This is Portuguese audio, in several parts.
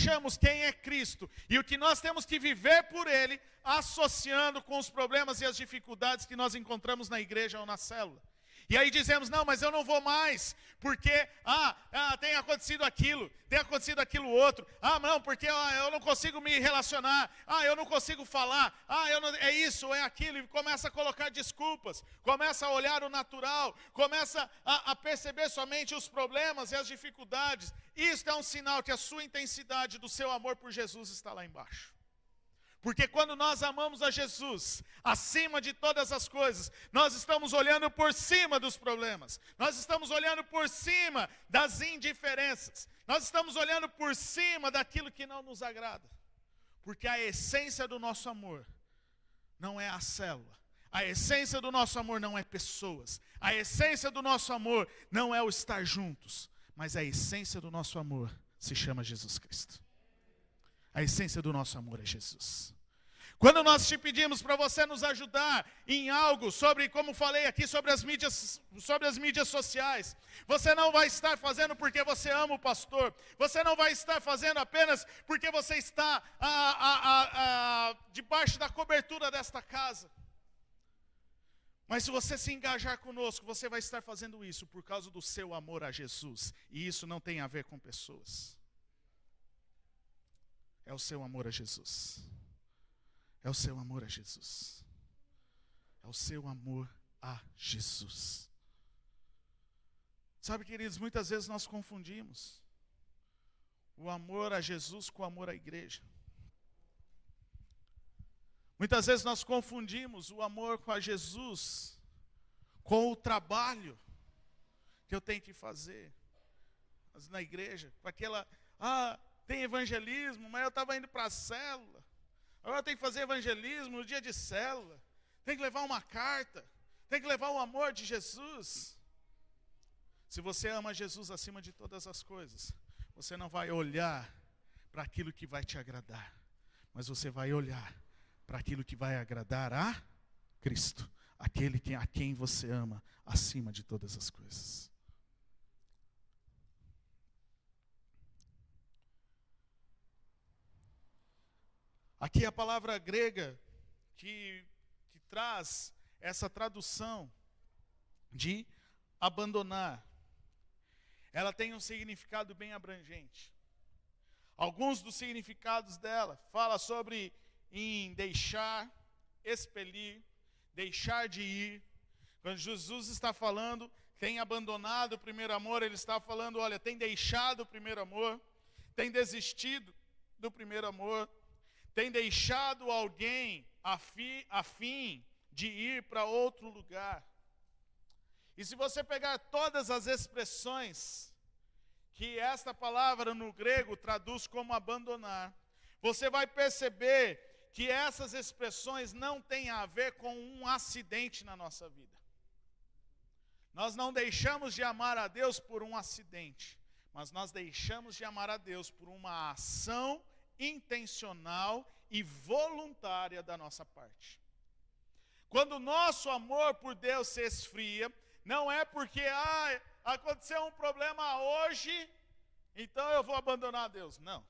achamos quem é Cristo e o que nós temos que viver por Ele, associando com os problemas e as dificuldades que nós encontramos na igreja ou na célula. E aí dizemos, não, mas eu não vou mais, porque, tem acontecido aquilo outro. Não, porque eu não consigo me relacionar. Eu não consigo falar. É isso, é aquilo. E começa a colocar desculpas, começa a olhar o natural, começa a perceber somente os problemas e as dificuldades. Isso é um sinal que a sua intensidade do seu amor por Jesus está lá embaixo. Porque quando nós amamos a Jesus, acima de todas as coisas, nós estamos olhando por cima dos problemas. Nós estamos olhando por cima das indiferenças. Nós estamos olhando por cima daquilo que não nos agrada. Porque a essência do nosso amor não é a célula. A essência do nosso amor não é pessoas. A essência do nosso amor não é o estar juntos. Mas a essência do nosso amor se chama Jesus Cristo. A essência do nosso amor é Jesus. Quando nós te pedimos para você nos ajudar em algo sobre, como falei aqui, sobre as mídias sociais, você não vai estar fazendo porque você ama o pastor, você não vai estar fazendo apenas porque você está debaixo da cobertura desta casa. Mas se você se engajar conosco, você vai estar fazendo isso por causa do seu amor a Jesus. E isso não tem a ver com pessoas. É o seu amor a Jesus. É o seu amor a Jesus. É o seu amor a Jesus. Sabe, queridos, muitas vezes nós confundimos o amor a Jesus com o amor à igreja. Muitas vezes nós confundimos o amor com a Jesus com o trabalho que eu tenho que fazer na igreja, com aquela, tem evangelismo, mas eu estava indo para a célula. Agora eu tenho que fazer evangelismo no dia de célula. Tem que levar uma carta. Tem que levar o amor de Jesus. Se você ama Jesus acima de todas as coisas, você não vai olhar para aquilo que vai te agradar, mas você vai olhar para aquilo que vai agradar a Cristo, aquele a quem você ama acima de todas as coisas. Aqui a palavra grega que traz essa tradução de abandonar, ela tem um significado bem abrangente. Alguns dos significados dela fala sobre em deixar, expelir, deixar de ir. Quando Jesus está falando, tem abandonado o primeiro amor, ele está falando, olha, tem deixado o primeiro amor, tem desistido do primeiro amor, tem deixado alguém a fim de ir para outro lugar. E se você pegar todas as expressões que esta palavra no grego traduz como abandonar, você vai perceber que essas expressões não têm a ver com um acidente na nossa vida. Nós não deixamos de amar a Deus por um acidente, mas nós deixamos de amar a Deus por uma ação intencional e voluntária da nossa parte. Quando o nosso amor por Deus se esfria, não é porque aconteceu um problema hoje, então eu vou abandonar Deus. Não.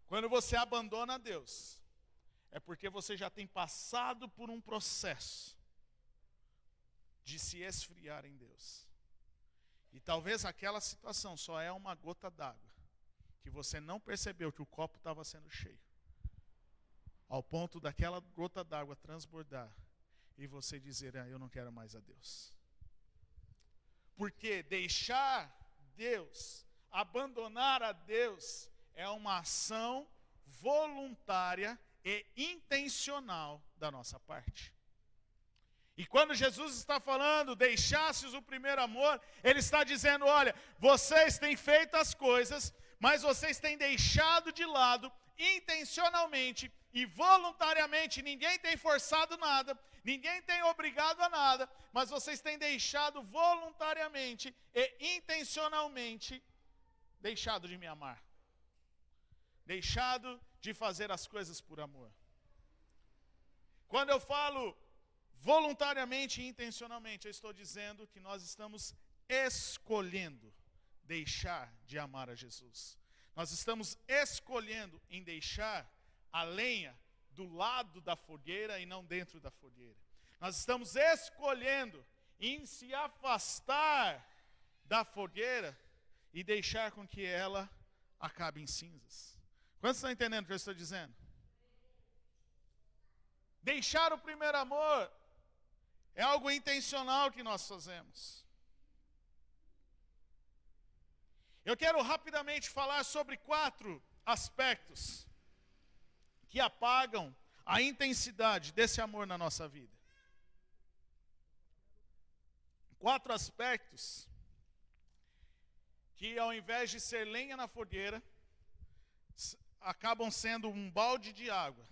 Quando você abandona Deus, é porque você já tem passado por um processo de se esfriar em Deus. E talvez aquela situação só é uma gota d'água, que você não percebeu que o copo estava sendo cheio, ao ponto daquela gota d'água transbordar e você dizer, eu não quero mais a Deus. Porque deixar Deus, abandonar a Deus, é uma ação voluntária e intencional da nossa parte. E quando Jesus está falando, deixastes o primeiro amor, Ele está dizendo, olha, vocês têm feito as coisas, mas vocês têm deixado de lado, intencionalmente e voluntariamente, ninguém tem forçado nada, ninguém tem obrigado a nada, mas vocês têm deixado voluntariamente e intencionalmente, deixado de me amar. Deixado de fazer as coisas por amor. Quando eu falo voluntariamente e intencionalmente, eu estou dizendo que nós estamos escolhendo deixar de amar a Jesus. Nós estamos escolhendo em deixar a lenha do lado da fogueira e não dentro da fogueira. Nós estamos escolhendo em se afastar da fogueira e deixar com que ela acabe em cinzas. Quantos estão entendendo o que eu estou dizendo? Deixar o primeiro amor é algo intencional que nós fazemos. Eu quero rapidamente falar sobre 4 aspectos que apagam a intensidade desse amor na nossa vida. 4 aspectos que, ao invés de ser lenha na fogueira, acabam sendo um balde de água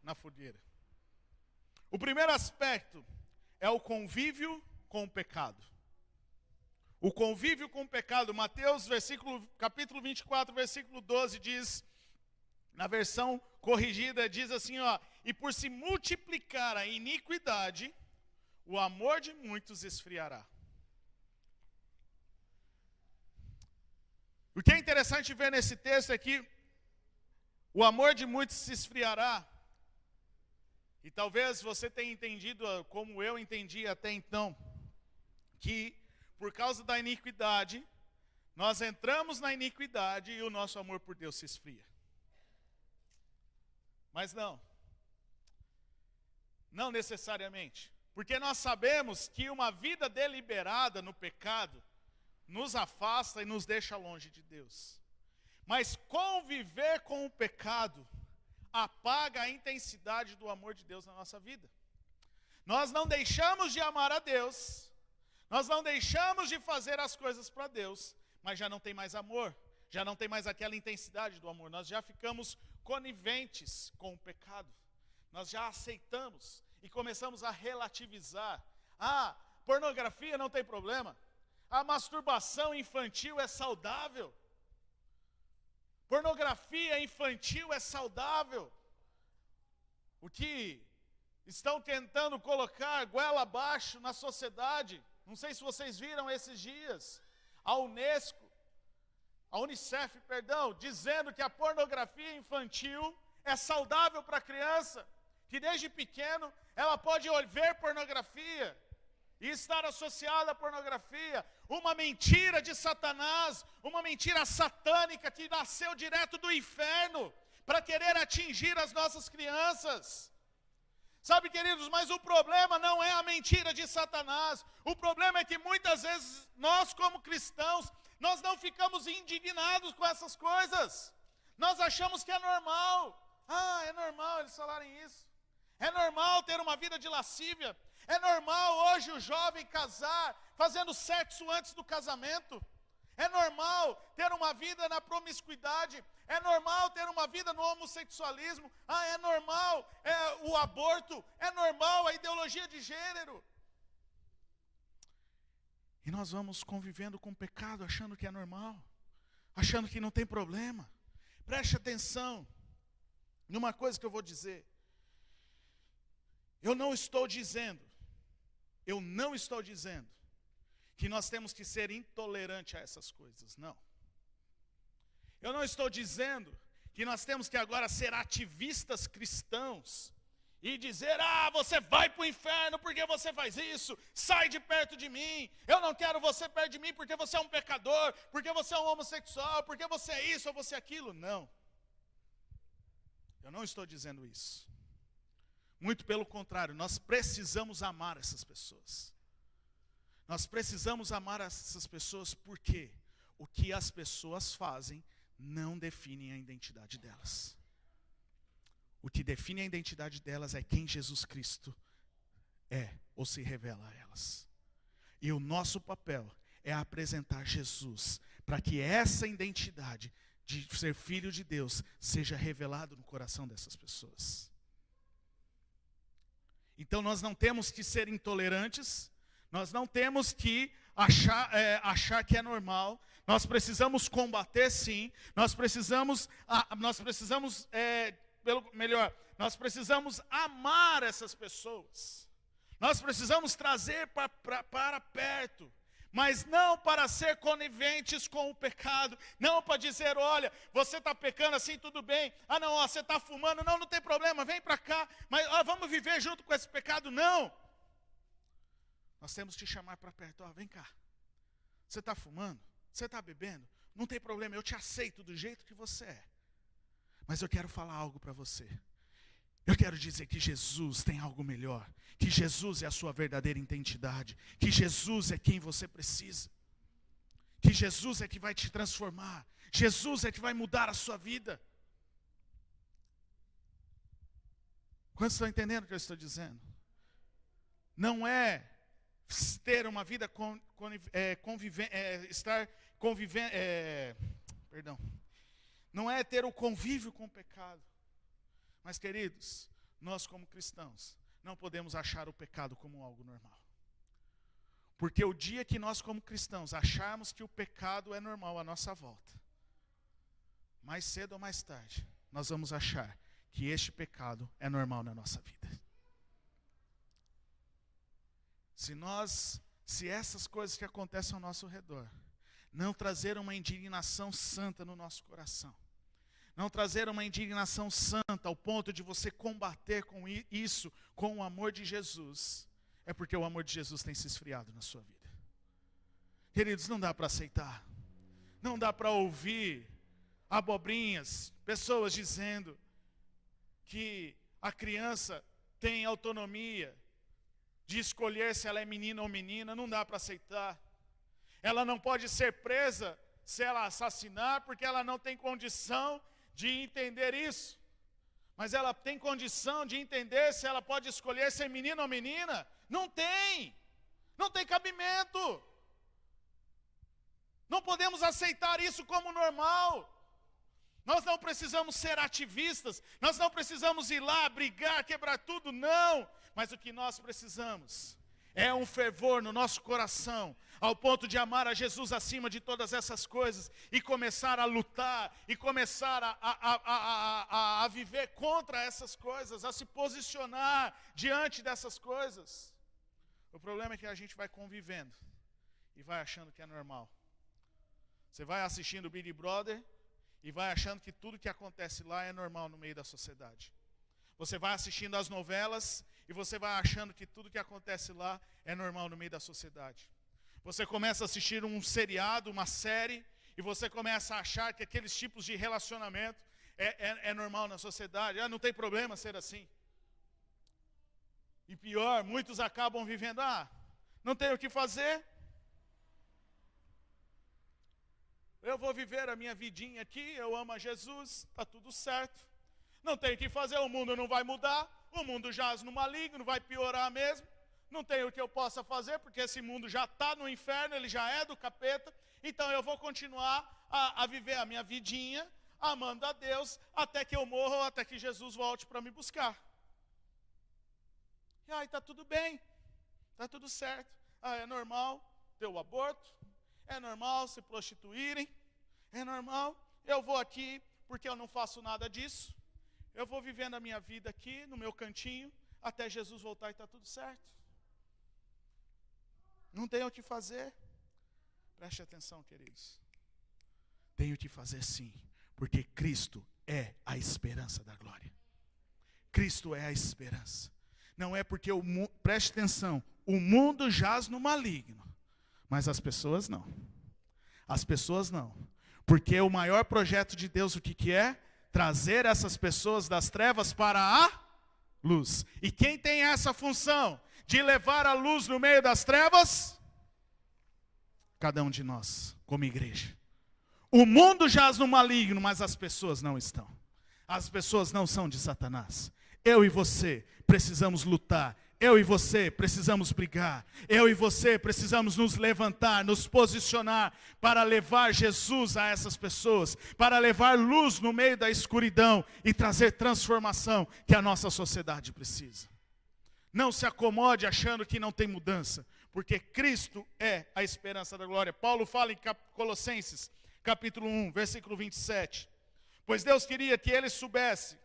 na fogueira. O primeiro aspecto é o convívio com o pecado. O convívio com o pecado. Mateus, capítulo 24, versículo 12, diz, na versão corrigida, diz assim, ó: e por se multiplicar a iniquidade, o amor de muitos esfriará. O que é interessante ver nesse texto é que o amor de muitos se esfriará. E talvez você tenha entendido, como eu entendi até então, que por causa da iniquidade, nós entramos na iniquidade e o nosso amor por Deus se esfria. Mas não necessariamente. Porque nós sabemos que uma vida deliberada no pecado nos afasta e nos deixa longe de Deus. Mas conviver com o pecado apaga a intensidade do amor de Deus na nossa vida. Nós não deixamos de amar a Deus, nós não deixamos de fazer as coisas para Deus, mas já não tem mais amor, já não tem mais aquela intensidade do amor. Nós já ficamos coniventes com o pecado, nós já aceitamos e começamos a relativizar. Pornografia não tem problema, a masturbação infantil é saudável, pornografia infantil é saudável. O que estão tentando colocar goela abaixo na sociedade, não sei se vocês viram esses dias, a Unicef, dizendo que a pornografia infantil é saudável para a criança, que desde pequeno ela pode ver pornografia e estar associada à pornografia. Uma mentira de Satanás, uma mentira satânica que nasceu direto do inferno para querer atingir as nossas crianças. Sabe, queridos, mas o problema não é a mentira de Satanás. O problema é que muitas vezes nós, como cristãos, nós não ficamos indignados com essas coisas. Nós achamos que é normal. É normal eles falarem isso. É normal ter uma vida de lascívia. É normal hoje o jovem casar, fazendo sexo antes do casamento. É normal ter uma vida na promiscuidade. É normal ter uma vida no homossexualismo. É normal o aborto. É normal a ideologia de gênero. E nós vamos convivendo com o pecado, achando que é normal, achando que não tem problema. Preste atenção numa coisa que eu vou dizer. Eu não estou dizendo que nós temos que ser intolerantes a essas coisas, não. Eu não estou dizendo que nós temos que agora ser ativistas cristãos e dizer, você vai para o inferno porque você faz isso, sai de perto de mim, eu não quero você perto de mim porque você é um pecador, porque você é um homossexual, porque você é isso ou você é aquilo. Não, eu não estou dizendo isso. Muito pelo contrário, nós precisamos amar essas pessoas. Nós precisamos amar essas pessoas porque o que as pessoas fazem não define a identidade delas. O que define a identidade delas é quem Jesus Cristo é ou se revela a elas. E o nosso papel é apresentar Jesus para que essa identidade de ser filho de Deus seja revelada no coração dessas pessoas. Então nós não temos que ser intolerantes, nós não temos que achar que é normal. Nós precisamos combater, sim. Nós precisamos amar essas pessoas. Nós precisamos trazer para perto. mas não para ser coniventes com o pecado, não para dizer, olha, você está pecando assim, tudo bem, não, ó, você está fumando, não tem problema, vem para cá, mas ó, vamos viver junto com esse pecado, não. Nós temos que te chamar para perto, ó, vem cá, você está fumando, você está bebendo, não tem problema, eu te aceito do jeito que você é, mas eu quero falar algo para você. Eu quero dizer que Jesus tem algo melhor, que Jesus é a sua verdadeira identidade, que Jesus é quem você precisa, que Jesus é que vai te transformar, Jesus é que vai mudar a sua vida. Quantos estão entendendo o que eu estou dizendo? Não é ter uma vida não é ter o convívio com o pecado. Mas, queridos, nós como cristãos, não podemos achar o pecado como algo normal. Porque o dia que nós como cristãos acharmos que o pecado é normal à nossa volta, mais cedo ou mais tarde, nós vamos achar que este pecado é normal na nossa vida. Se essas coisas que acontecem ao nosso redor, não trazer uma indignação santa no nosso coração, não trazer uma indignação santa ao ponto de você combater com isso, com o amor de Jesus, é porque o amor de Jesus tem se esfriado na sua vida. Queridos, não dá para aceitar, não dá para ouvir abobrinhas, pessoas dizendo que a criança tem autonomia de escolher se ela é menina ou menina, não dá para aceitar. Ela não pode ser presa se ela assassinar, porque ela não tem condição de entender isso, mas ela tem condição de entender se ela pode escolher ser menino ou menina. Não tem cabimento. Não podemos aceitar isso como normal. Nós não precisamos ser ativistas, nós não precisamos ir lá brigar, quebrar tudo, não. Mas o que nós precisamos é um fervor no nosso coração, ao ponto de amar a Jesus acima de todas essas coisas, e começar a lutar, e começar a viver contra essas coisas, a se posicionar diante dessas coisas. O problema é que a gente vai convivendo, e vai achando que é normal. Você vai assistindo o Big Brother, e vai achando que tudo que acontece lá é normal no meio da sociedade. Você vai assistindo as novelas, e você vai achando que tudo que acontece lá é normal no meio da sociedade. Você começa a assistir um seriado, uma série, e você começa a achar que aqueles tipos de relacionamento é normal na sociedade. Não tem problema ser assim. E pior, muitos acabam vivendo, não tenho o que fazer. Eu vou viver a minha vidinha aqui, eu amo a Jesus, está tudo certo. Não tem o que fazer, o mundo não vai mudar, o mundo jaz no maligno, vai piorar mesmo. Não tem o que eu possa fazer, porque esse mundo já está no inferno, ele já é do capeta. Então eu vou continuar a viver a minha vidinha, amando a Deus, até que eu morra ou até que Jesus volte para me buscar. E aí está tudo bem, está tudo certo. É normal ter o aborto, é normal se prostituírem, é normal, eu vou aqui porque eu não faço nada disso. Eu vou vivendo a minha vida aqui, no meu cantinho, até Jesus voltar e está tudo certo. Não tenho o que fazer. Preste atenção, queridos. Tenho o que fazer sim, porque Cristo é a esperança da glória. Cristo é a esperança. Não é porque preste atenção, o mundo jaz no maligno, mas as pessoas não. As pessoas não. Porque o maior projeto de Deus, o que é? Trazer essas pessoas das trevas para a luz. E quem tem essa função de levar a luz no meio das trevas? Cada um de nós, como igreja. O mundo jaz no maligno, mas as pessoas não estão. As pessoas não são de Satanás. Eu e você precisamos lutar. Eu e você precisamos brigar. Eu e você precisamos nos levantar, nos posicionar para levar Jesus a essas pessoas, para levar luz no meio da escuridão e trazer transformação que a nossa sociedade precisa. Não se acomode achando que não tem mudança, porque Cristo é a esperança da glória. Paulo fala em Colossenses, capítulo 1, versículo 27. Pois Deus queria que eles soubessem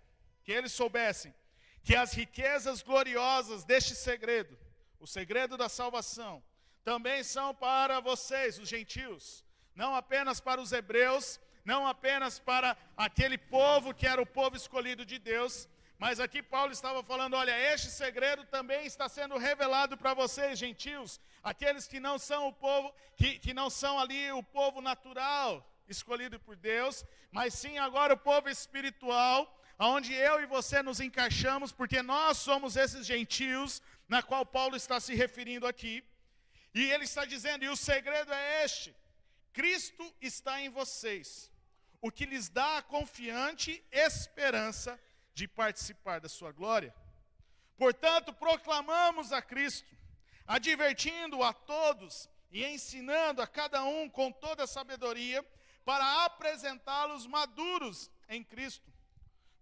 que as riquezas gloriosas deste segredo, o segredo da salvação, também são para vocês, os gentios, não apenas para os hebreus, não apenas para aquele povo que era o povo escolhido de Deus, mas aqui Paulo estava falando, olha, este segredo também está sendo revelado para vocês, gentios, aqueles que não são o povo, que não são ali o povo natural, escolhido por Deus, mas sim agora o povo espiritual, onde eu e você nos encaixamos, porque nós somos esses gentios, na qual Paulo está se referindo aqui, e ele está dizendo, e o segredo é este, Cristo está em vocês, o que lhes dá a confiante esperança de participar da sua glória. Portanto, proclamamos a Cristo, advertindo a todos e ensinando a cada um com toda a sabedoria, para apresentá-los maduros em Cristo.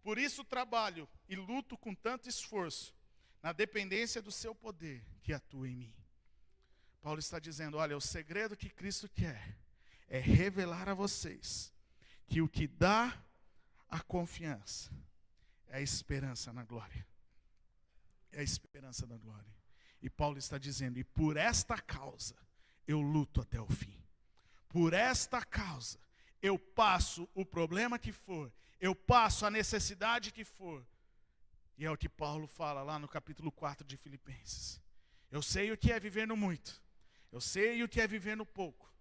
Por isso trabalho e luto com tanto esforço, na dependência do seu poder que atua em mim. Paulo está dizendo, olha, o segredo que Cristo quer é revelar a vocês que o que dá a confiança é a esperança na glória. É a esperança da glória. E Paulo está dizendo, e por esta causa eu luto até o fim. Por esta causa eu passo o problema que for, eu passo a necessidade que for. E é o que Paulo fala lá no capítulo 4 de Filipenses. Eu sei o que é viver no muito. Eu sei o que é viver no pouco.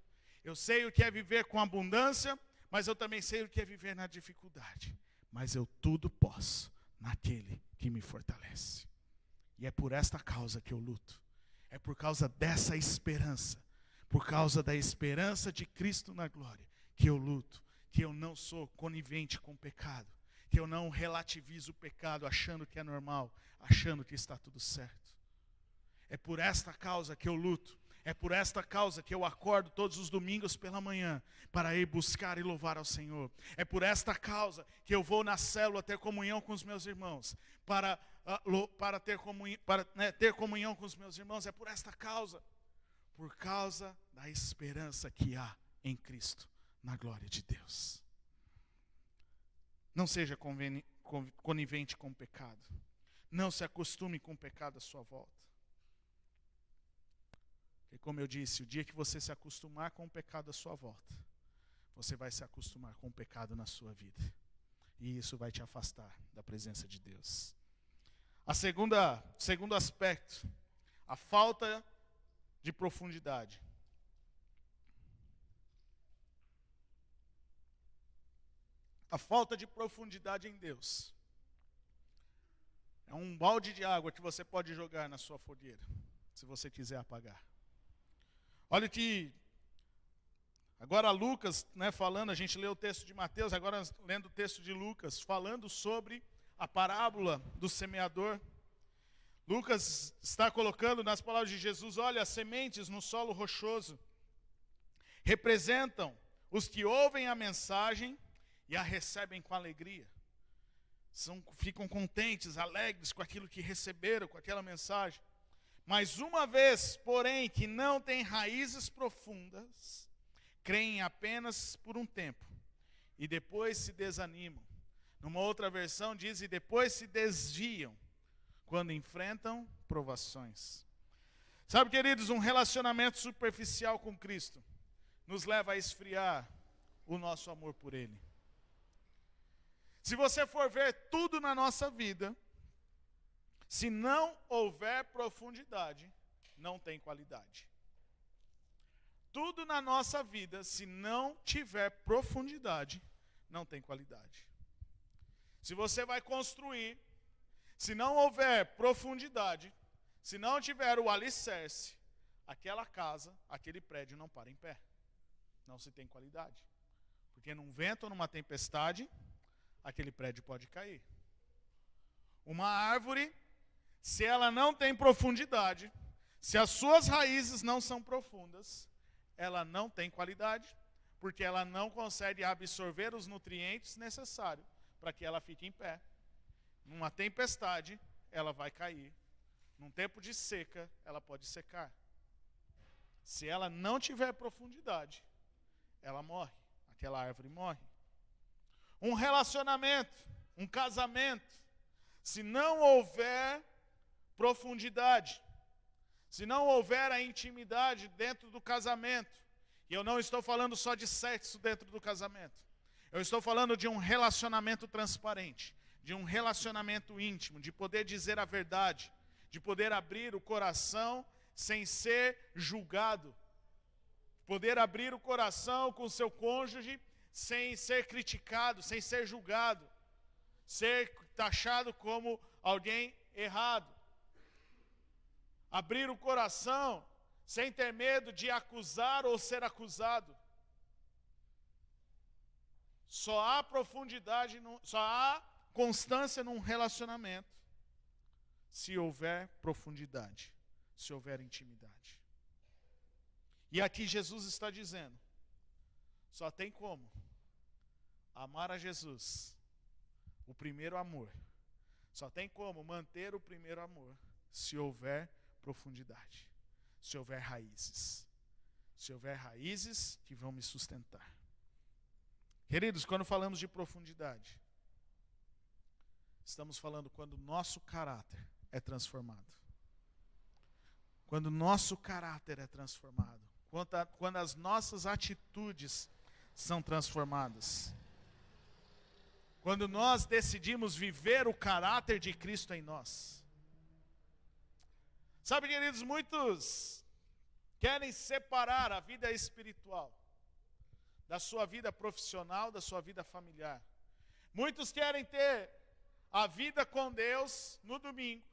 Eu sei o que é viver com abundância, mas eu também sei o que é viver na dificuldade. Mas eu tudo posso naquele que me fortalece. E é por esta causa que eu luto. É por causa dessa esperança. Por causa da esperança de Cristo na glória, que eu luto. Que eu não sou conivente com o pecado. Que eu não relativizo o pecado achando que é normal, achando que está tudo certo. É por esta causa que eu luto. É por esta causa que eu acordo todos os domingos pela manhã para ir buscar e louvar ao Senhor. É por esta causa que eu vou na célula ter comunhão com os meus irmãos. Para ter comunhão com os meus irmãos. É por esta causa. Por causa da esperança que há em Cristo, na glória de Deus. Não seja conivente com o pecado. Não se acostume com o pecado à sua volta. Porque como eu disse, o dia que você se acostumar com o pecado à sua volta, você vai se acostumar com o pecado na sua vida. E isso vai te afastar da presença de Deus. Segundo aspecto, a falta de profundidade. A falta de profundidade em Deus é um balde de água que você pode jogar na sua fogueira, se você quiser apagar. Olha que, agora Lucas, falando, a gente leu o texto de Mateus, agora lendo o texto de Lucas, falando sobre a parábola do semeador. Lucas está colocando nas palavras de Jesus, olha, as sementes no solo rochoso representam os que ouvem a mensagem e a recebem com alegria. Ficam contentes, alegres com aquilo que receberam, com aquela mensagem. Mas uma vez, porém, que não têm raízes profundas, creem apenas por um tempo, e depois se desanimam. Numa outra versão diz, e depois se desviam, quando enfrentam provações. Sabe, queridos, um relacionamento superficial com Cristo nos leva a esfriar o nosso amor por Ele. Se você for ver tudo na nossa vida, se não houver profundidade, não tem qualidade. Tudo na nossa vida, se não tiver profundidade, não tem qualidade. Se você vai construir, se não houver profundidade, se não tiver o alicerce, aquela casa, aquele prédio não para em pé. Não se tem qualidade. Porque num vento ou numa tempestade, aquele prédio pode cair. Uma árvore, se ela não tem profundidade, se as suas raízes não são profundas, ela não tem qualidade, porque ela não consegue absorver os nutrientes necessários para que ela fique em pé. Numa tempestade, ela vai cair. Num tempo de seca, ela pode secar. Se ela não tiver profundidade, ela morre. Aquela árvore morre. Um relacionamento, um casamento, se não houver profundidade, se não houver a intimidade dentro do casamento, e eu não estou falando só de sexo dentro do casamento, eu estou falando de um relacionamento transparente, de um relacionamento íntimo, de poder dizer a verdade, de poder abrir o coração sem ser julgado, poder abrir o coração com o seu cônjuge sem ser criticado, sem ser julgado, ser taxado como alguém errado. Abrir o coração sem ter medo de acusar ou ser acusado. Só há profundidade, só há constância num relacionamento se houver profundidade, se houver intimidade. E aqui Jesus está dizendo, só tem como amar a Jesus, o primeiro amor. Só tem como manter o primeiro amor se houver profundidade, se houver raízes. Se houver raízes que vão me sustentar. Queridos, quando falamos de profundidade, estamos falando quando o nosso caráter é transformado. Quando o nosso caráter é transformado. Quando as nossas atitudes são transformadas. Quando nós decidimos viver o caráter de Cristo em nós. Sabe, queridos, muitos querem separar a vida espiritual da sua vida profissional, da sua vida familiar. Muitos querem ter a vida com Deus no domingo,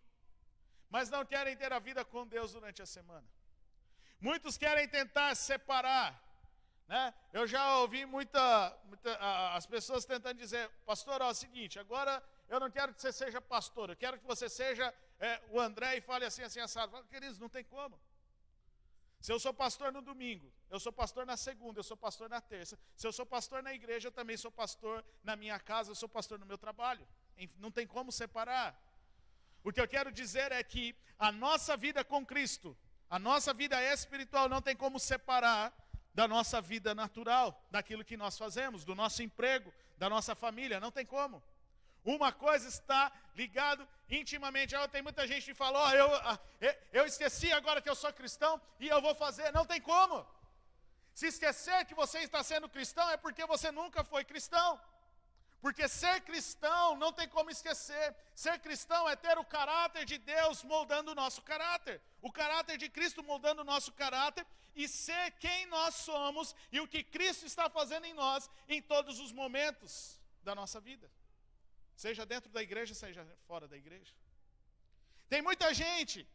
mas não querem ter a vida com Deus durante a semana. Muitos querem tentar separar, né? Eu já ouvi as pessoas tentando dizer, pastor, é o seguinte, agora eu não quero que você seja pastor, eu quero que você seja o André e fale assim, assado. Queridos, não tem como. Se eu sou pastor no domingo, eu sou pastor na segunda, eu sou pastor na terça. Se eu sou pastor na igreja, eu também sou pastor na minha casa, eu sou pastor no meu trabalho. Não tem como separar. O que eu quero dizer é que a nossa vida com Cristo, a nossa vida espiritual não tem como separar da nossa vida natural, daquilo que nós fazemos, do nosso emprego, da nossa família, não tem como. Uma coisa está ligado intimamente. Tem muita gente que fala, eu esqueci agora que eu sou cristão e eu vou fazer. Não tem como. Se esquecer que você está sendo cristão é porque você nunca foi cristão. Porque ser cristão não tem como esquecer. Ser cristão é ter o caráter de Deus moldando o nosso caráter. O caráter de Cristo moldando o nosso caráter e ser quem nós somos e o que Cristo está fazendo em nós em todos os momentos da nossa vida. Seja dentro da igreja, seja fora da igreja. Tem muita gente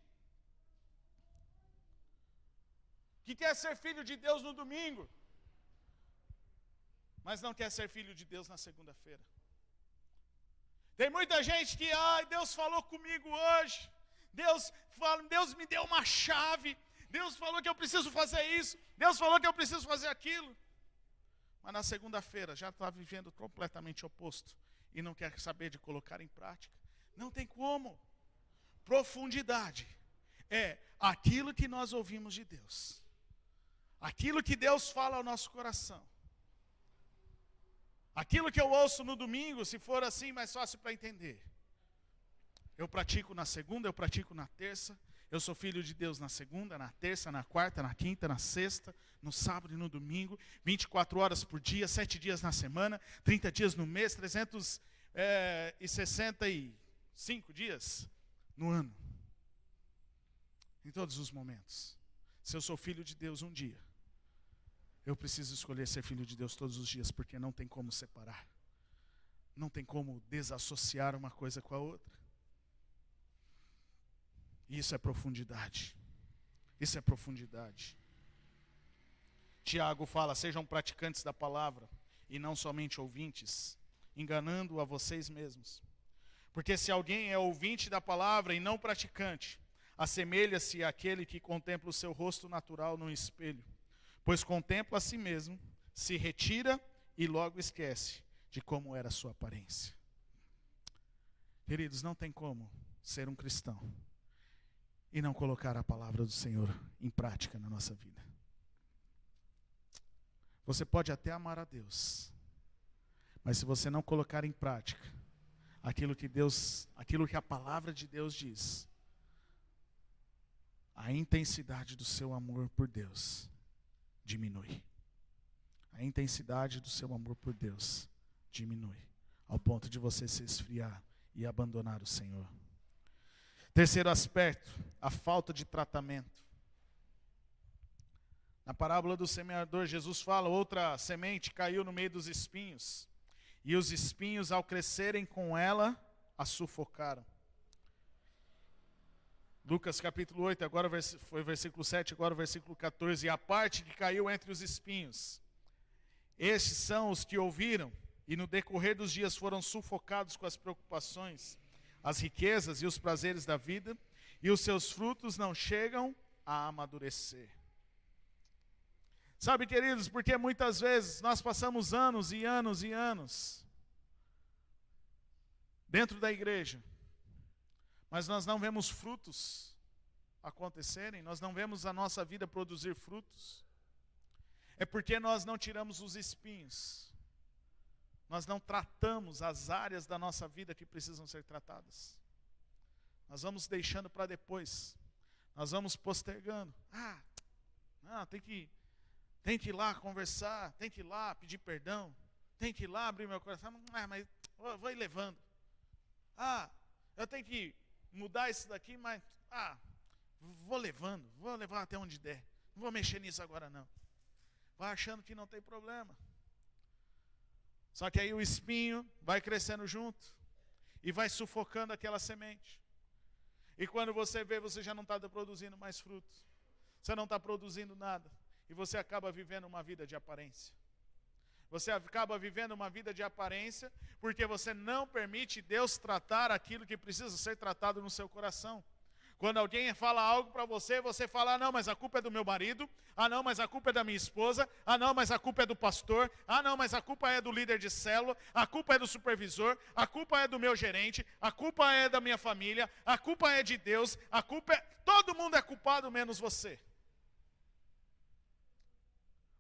que quer ser filho de Deus no domingo, mas não quer ser filho de Deus na segunda-feira. Tem muita gente que, Deus falou comigo hoje, Deus me deu uma chave, Deus falou que eu preciso fazer isso, Deus falou que eu preciso fazer aquilo. Mas na segunda-feira já está vivendo completamente oposto. E não quer saber de colocar em prática. Não tem como. Profundidade é aquilo que nós ouvimos de Deus. Aquilo que Deus fala ao nosso coração. Aquilo que eu ouço no domingo, se for assim, mais fácil para entender. Eu pratico na segunda, eu pratico na terça. Eu sou filho de Deus na segunda, na terça, na quarta, na quinta, na sexta, no sábado e no domingo, 24 horas por dia, 7 dias na semana, 30 dias no mês, 365 dias no ano. Em todos os momentos. Se eu sou filho de Deus um dia, eu preciso escolher ser filho de Deus todos os dias, porque não tem como separar. Não tem como desassociar uma coisa com a outra. Isso é profundidade. Isso é profundidade. Tiago fala, sejam praticantes da palavra e não somente ouvintes, enganando a vocês mesmos. Porque se alguém é ouvinte da palavra e não praticante, assemelha-se àquele que contempla o seu rosto natural no espelho, pois contempla a si mesmo, se retira e logo esquece de como era a sua aparência. Queridos, não tem como ser um cristão e não colocar a palavra do Senhor em prática na nossa vida. Você pode até amar a Deus, mas se você não colocar em prática aquilo que a palavra de Deus diz, a intensidade do seu amor por Deus diminui. A intensidade do seu amor por Deus diminui, ao ponto de você se esfriar e abandonar o Senhor. Terceiro aspecto, a falta de tratamento. Na parábola do semeador, Jesus fala, outra semente caiu no meio dos espinhos, e os espinhos, ao crescerem com ela, a sufocaram. Lucas capítulo 8, agora foi o versículo 7, agora o versículo 14. E a parte que caiu entre os espinhos, estes são os que ouviram, e no decorrer dos dias foram sufocados com as preocupações, as riquezas e os prazeres da vida, e os seus frutos não chegam a amadurecer. Sabe, queridos, porque muitas vezes nós passamos anos e anos e anos dentro da igreja, mas nós não vemos frutos acontecerem, nós não vemos a nossa vida produzir frutos. É porque nós não tiramos os espinhos, nós não tratamos as áreas da nossa vida que precisam ser tratadas. Nós vamos deixando para depois, nós vamos postergando. Não, tem que ir lá conversar, tem que ir lá pedir perdão, tem que ir lá abrir meu coração, mas vou ir levando. Eu tenho que mudar isso daqui, mas vou levar até onde der. Não vou mexer nisso agora não. Vai achando que não tem problema. Só que aí o espinho vai crescendo junto e vai sufocando aquela semente. E quando você vê, você já não está produzindo mais frutos. Você não está produzindo nada. E você acaba vivendo uma vida de aparência. Você acaba vivendo uma vida de aparência porque você não permite Deus tratar aquilo que precisa ser tratado no seu coração. Quando alguém fala algo para você, você fala, não, mas a culpa é do meu marido, não, mas a culpa é da minha esposa, não, mas a culpa é do pastor, não, mas a culpa é do líder de célula, a culpa é do supervisor, a culpa é do meu gerente, a culpa é da minha família, a culpa é de Deus, a culpa é... Todo mundo é culpado menos você.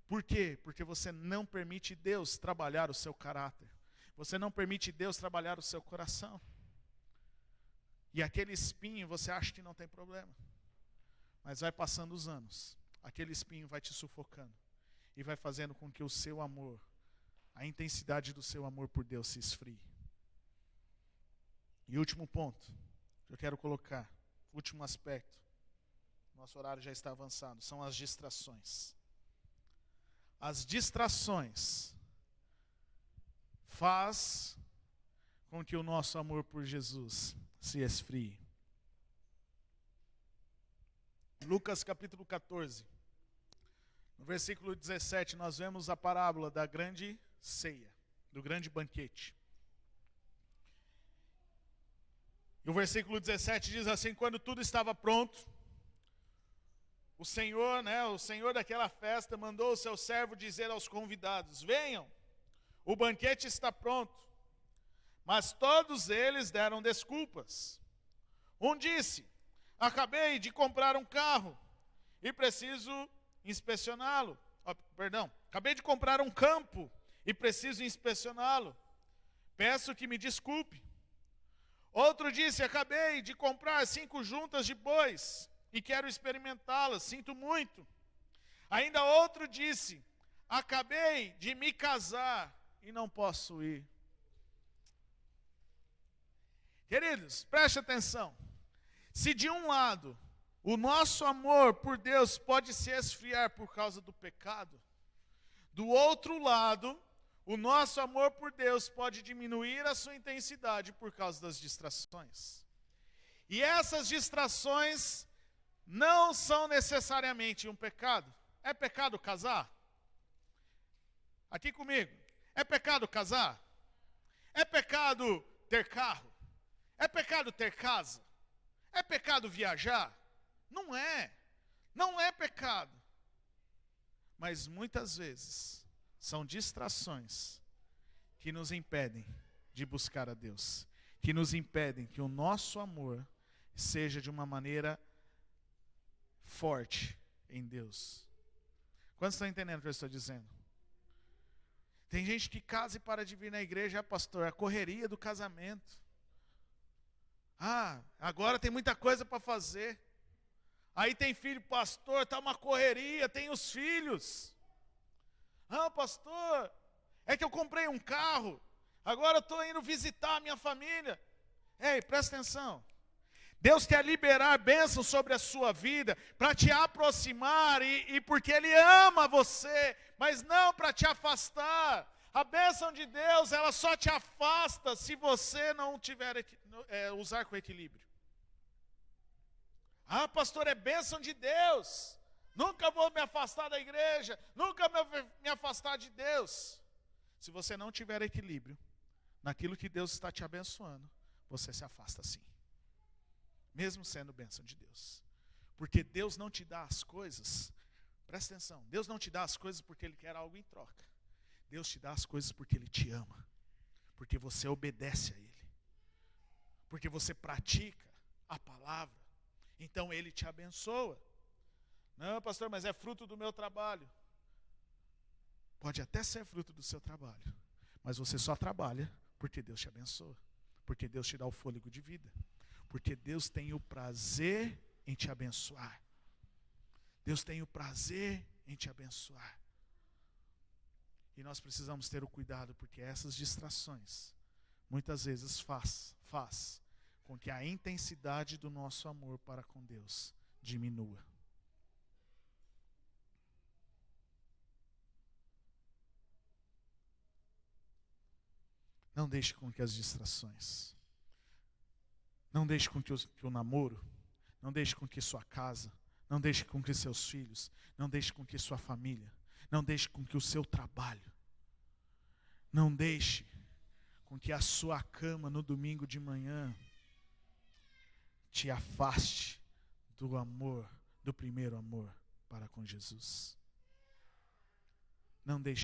Por quê? Porque você não permite Deus trabalhar o seu caráter. Você não permite Deus trabalhar o seu coração. E aquele espinho, você acha que não tem problema. Mas vai passando os anos. Aquele espinho vai te sufocando. E vai fazendo com que o seu amor, a intensidade do seu amor por Deus se esfrie. E último ponto que eu quero colocar, último aspecto. Nosso horário já está avançado. São as distrações. As distrações faz com que o nosso amor por Jesus se esfrie. Lucas capítulo 14, no versículo 17, nós vemos a parábola da grande ceia, do grande banquete. E o versículo 17 diz assim, quando tudo estava pronto, o Senhor daquela festa mandou o seu servo dizer aos convidados, venham, o banquete está pronto. Mas todos eles deram desculpas. Um disse, acabei de comprar um carro e preciso inspecioná-lo. Acabei de comprar um campo e preciso inspecioná-lo. Peço que me desculpe. Outro disse, acabei de comprar 5 juntas de bois e quero experimentá-las, sinto muito. Ainda outro disse, acabei de me casar e não posso ir. Queridos, preste atenção. Se de um lado, o nosso amor por Deus pode se esfriar por causa do pecado, do outro lado, o nosso amor por Deus pode diminuir a sua intensidade por causa das distrações. E essas distrações não são necessariamente um pecado. É pecado casar? Aqui comigo. É pecado casar? É pecado ter carro? É pecado ter casa? É pecado viajar? Não é. Não é pecado. Mas muitas vezes são distrações que nos impedem de buscar a Deus. Que nos impedem que o nosso amor seja de uma maneira forte em Deus. Quantos estão entendendo o que eu estou dizendo? Tem gente que casa e para de vir na igreja, pastor, a correria do casamento. Agora tem muita coisa para fazer. Aí tem filho, pastor, está uma correria, tem os filhos. Ah, pastor, é que eu comprei um carro, agora eu estou indo visitar a minha família. Ei, presta atenção. Deus quer liberar bênçãos sobre a sua vida, para te aproximar, e porque Ele ama você, mas não para te afastar. A bênção de Deus, ela só te afasta se você não usar com equilíbrio. Ah, pastor, é bênção de Deus. Nunca vou me afastar da igreja, nunca me afastar de Deus. Se você não tiver equilíbrio naquilo que Deus está te abençoando, você se afasta sim. Mesmo sendo bênção de Deus. Porque Deus não te dá as coisas, presta atenção, Deus não te dá as coisas porque Ele quer algo em troca. Deus te dá as coisas porque Ele te ama. Porque você obedece a Ele. Porque você pratica a palavra. Então Ele te abençoa. Não, pastor, mas é fruto do meu trabalho. Pode até ser fruto do seu trabalho. Mas você só trabalha porque Deus te abençoa. Porque Deus te dá o fôlego de vida. Porque Deus tem o prazer em te abençoar. Deus tem o prazer em te abençoar. E nós precisamos ter o cuidado, porque essas distrações, muitas vezes faz com que a intensidade do nosso amor para com Deus diminua. Não deixe com que as distrações, não deixe com que o namoro, não deixe com que sua casa, não deixe com que seus filhos, não deixe com que sua família, não deixe com que o seu trabalho, não deixe com que a sua cama no domingo de manhã te afaste do amor, do primeiro amor para com Jesus. Não deixe